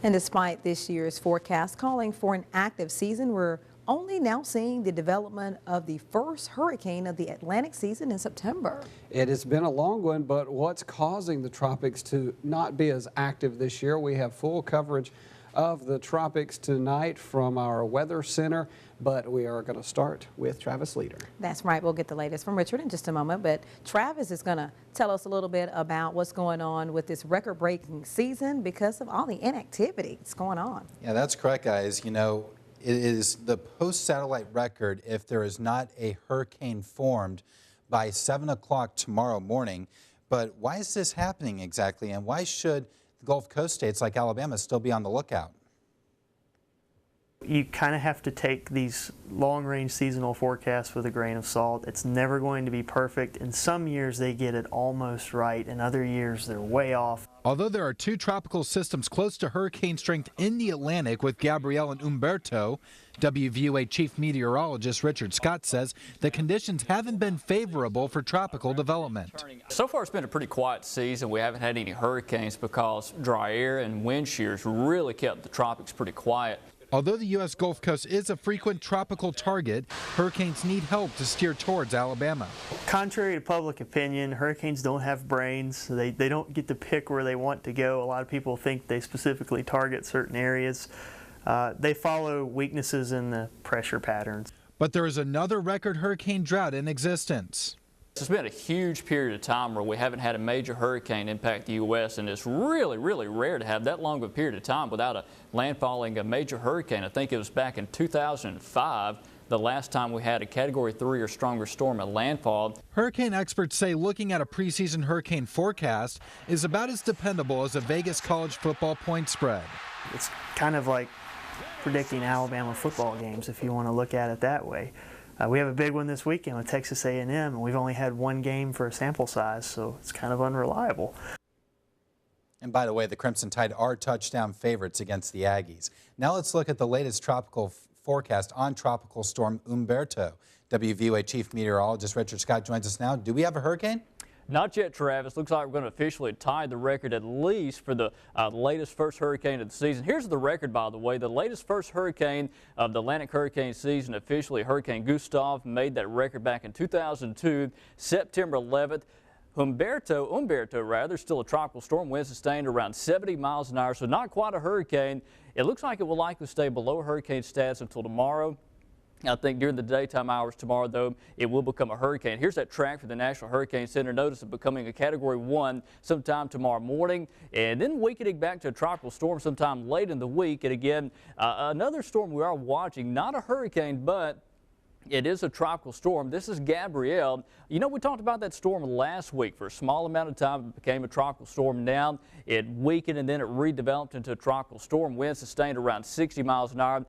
And despite this year's forecast calling for an active season, we're only now seeing the development of the first hurricane of the Atlantic season in September. It has been a long one, but what's causing the tropics to not be as active this year? We have full coverage of the tropics tonight from our weather center, but we are going to start with Travis Leader. That's right. We'll get the latest from Richard in just a moment, but Travis is going to tell us a little bit about what's going on with this record-breaking season because of all the inactivity that's going on. Yeah, that's correct, guys. You know, it is the post-satellite record if there is not a hurricane formed by 7 o'clock tomorrow morning. But why is this happening exactly, and why should the Gulf Coast states like Alabama still be on the lookout? You kind of have to take these long-range seasonal forecasts with a grain of salt. It's never going to be perfect. In some years they get it almost right, in other years they're way off. Although there are two tropical systems close to hurricane strength in the Atlantic with Gabrielle and Umberto, WVUA Chief Meteorologist Richard Scott says the conditions haven't been favorable for tropical development. So far it's been a pretty quiet season. We haven't had any hurricanes because dry air and wind shears really kept the tropics pretty quiet. Although the U.S. Gulf Coast is a frequent tropical target, hurricanes need help to steer towards Alabama. Contrary to public opinion, hurricanes don't have brains. They don't get to pick where they want to go. A lot of people think they specifically target certain areas. They follow weaknesses in the pressure patterns. But there is another record hurricane drought in existence. It's been a huge period of time where we haven't had a major hurricane impact the U.S., and it's really, really rare to have that long of a period of time without a landfalling a major hurricane. I think it was back in 2005 the last time we had a Category 3 or stronger storm at landfall. Hurricane experts say looking at a preseason hurricane forecast is about as dependable as a Vegas college football point spread. It's kind of like predicting Alabama football games if you want to look at it that way. We have a big one this weekend with Texas A&M, and we've only had one game for a sample size, so it's kind of unreliable. And by the way, the Crimson Tide are touchdown favorites against the Aggies. Now let's look at the latest tropical forecast on Tropical Storm Humberto. WVUA Chief Meteorologist Richard Scott joins us now. Do we have a hurricane? Not yet, Travis. Looks like we're going to officially tie the record at least for the latest first hurricane of the season. Here's the record, by the way. The latest first hurricane of the Atlantic hurricane season, officially Hurricane Gustav, made that record back in 2002, September 11th. Umberto, still a tropical storm, winds sustained around 70 miles an hour, so not quite a hurricane. It looks like it will likely stay below hurricane status until tomorrow. I think during the daytime hours tomorrow, though, it will become a hurricane. Here's that track for the National Hurricane Center. Notice it becoming a Category 1 sometime tomorrow morning, and then weakening back to a tropical storm sometime late in the week. And again, another storm we are watching, not a hurricane, but it is a tropical storm. This is Gabrielle. You know, we talked about that storm last week. For a small amount of time, it became a tropical storm. Now it weakened and then it redeveloped into a tropical storm. Winds sustained around 60 miles an hour.